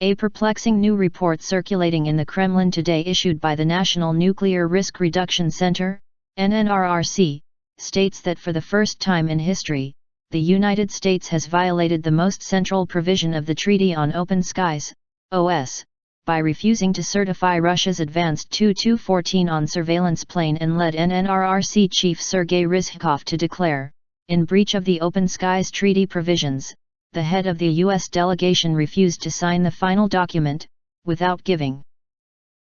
A perplexing new report circulating in the Kremlin today issued by the National Nuclear Risk Reduction Center, NNRRC, states that for the first time in history, the United States has violated the most central provision of the Treaty on Open Skies, OS, by refusing to certify Russia's advanced Tu-214 on surveillance plane and led NNRRC Chief Sergei Ryzhkov to declare, in breach of the Open Skies Treaty provisions, the head of the U.S. delegation refused to sign the final document, without giving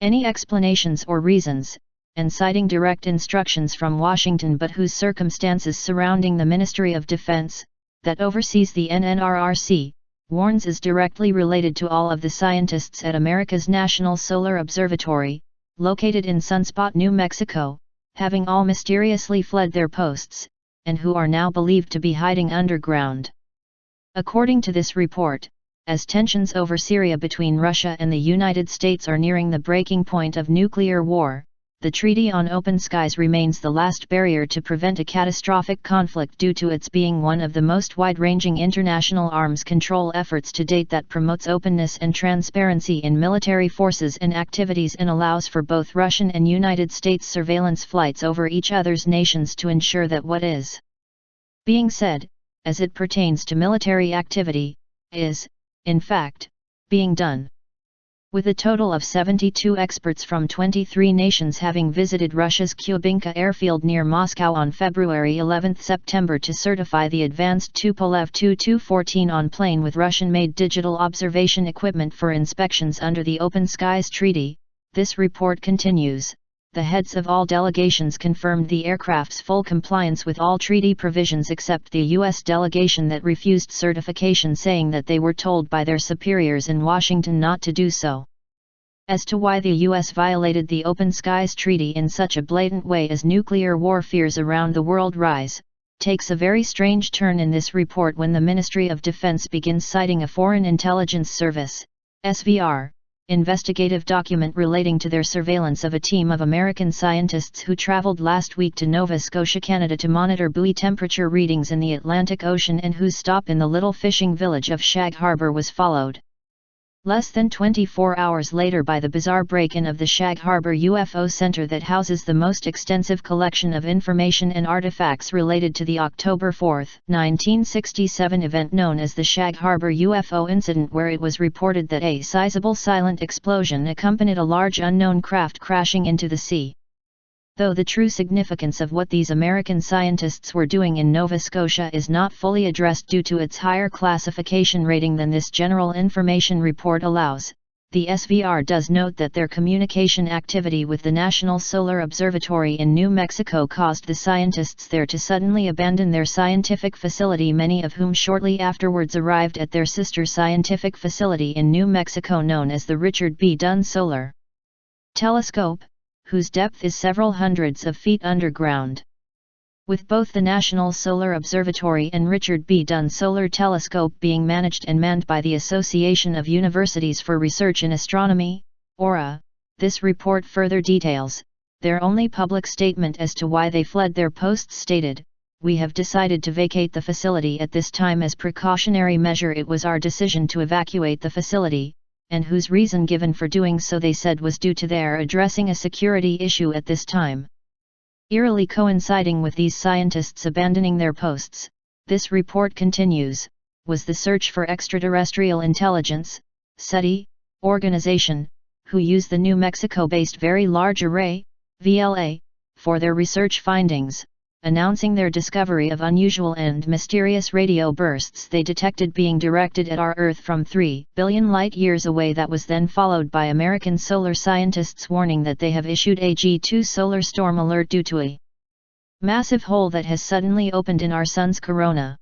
any explanations or reasons, and citing direct instructions from Washington but whose circumstances surrounding the Ministry of Defense, that oversees the NNRRC, warns is directly related to all of the scientists at America's National Solar Observatory, located in Sunspot, New Mexico, having all mysteriously fled their posts, and who are now believed to be hiding underground. According to this report, as tensions over Syria between Russia and the United States are nearing the breaking point of nuclear war, the Treaty on Open Skies remains the last barrier to prevent a catastrophic conflict due to its being one of the most wide-ranging international arms control efforts to date that promotes openness and transparency in military forces and activities and allows for both Russian and United States surveillance flights over each other's nations to ensure that what is being said, as it pertains to military activity, is, in fact, being done. With a total of 72 experts from 23 nations having visited Russia's Kubinka airfield near Moscow on February 11–September to certify the advanced Tupolev Tu-214 on plane with Russian-made digital observation equipment for inspections under the Open Skies Treaty, this report continues. The heads of all delegations confirmed the aircraft's full compliance with all treaty provisions except the U.S. delegation that refused certification, saying that they were told by their superiors in Washington not to do so. As to why the U.S. violated the Open Skies Treaty in such a blatant way as nuclear war fears around the world rise, takes a very strange turn in this report when the Ministry of Defense begins citing a Foreign Intelligence Service, SVR, investigative document relating to their surveillance of a team of American scientists who traveled last week to Nova Scotia, Canada to monitor buoy temperature readings in the Atlantic Ocean and whose stop in the little fishing village of Shag Harbor was followed less than 24 hours later by the bizarre break-in of the Shag Harbor UFO Center that houses the most extensive collection of information and artifacts related to the October 4, 1967 event known as the Shag Harbor UFO incident, where it was reported that a sizable silent explosion accompanied a large unknown craft crashing into the sea. Though the true significance of what these American scientists were doing in Nova Scotia is not fully addressed due to its higher classification rating than this general information report allows, the SVR does note that their communication activity with the National Solar Observatory in New Mexico caused the scientists there to suddenly abandon their scientific facility, many of whom shortly afterwards arrived at their sister scientific facility in New Mexico known as the Richard B. Dunn Solar Telescope, whose depth is several hundreds of feet underground. With both the National Solar Observatory and Richard B. Dunn Solar Telescope being managed and manned by the Association of Universities for Research in Astronomy, AURA, this report further details, their only public statement as to why they fled their posts stated, "We have decided to vacate the facility at this time as precautionary measure. It was our decision to evacuate the facility," and whose reason given for doing so they said was due to their addressing a security issue at this time. Eerily coinciding with these scientists abandoning their posts, this report continues, was the Search for Extraterrestrial Intelligence, SETI, organization, who use the New Mexico-based Very Large Array, VLA, for their research findings, announcing their discovery of unusual and mysterious radio bursts they detected being directed at our Earth from 3 billion light-years away. That was then followed by American solar scientists warning that they have issued a G2 solar storm alert due to a massive hole that has suddenly opened in our sun's corona.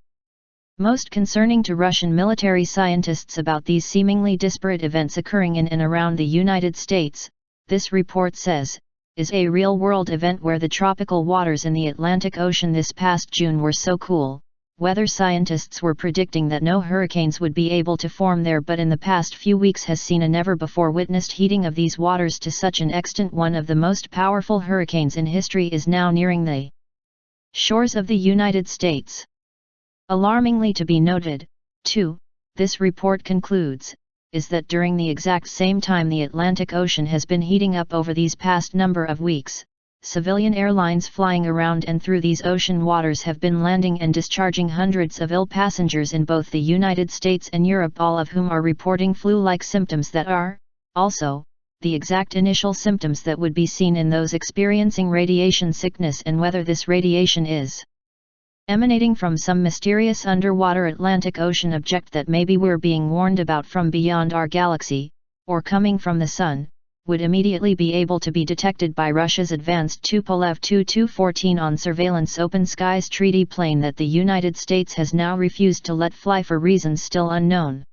Most concerning to Russian military scientists about these seemingly disparate events occurring in and around the United States, this report says, is a real-world event where the tropical waters in the Atlantic Ocean this past June were so cool, weather scientists were predicting that no hurricanes would be able to form there, but in the past few weeks has seen a never-before-witnessed heating of these waters to such an extent one of the most powerful hurricanes in history is now nearing the shores of the United States. Alarmingly to be noted, too, this report concludes, is that during the exact same time the Atlantic Ocean has been heating up over these past number of weeks, civilian airlines flying around and through these ocean waters have been landing and discharging hundreds of ill passengers in both the United States and Europe, all of whom are reporting flu-like symptoms that are, also, the exact initial symptoms that would be seen in those experiencing radiation sickness, and whether this radiation is emanating from some mysterious underwater Atlantic Ocean object that maybe we're being warned about from beyond our galaxy, or coming from the Sun, would immediately be able to be detected by Russia's advanced Tupolev Tu-214 on surveillance open skies treaty plane that the United States has now refused to let fly for reasons still unknown.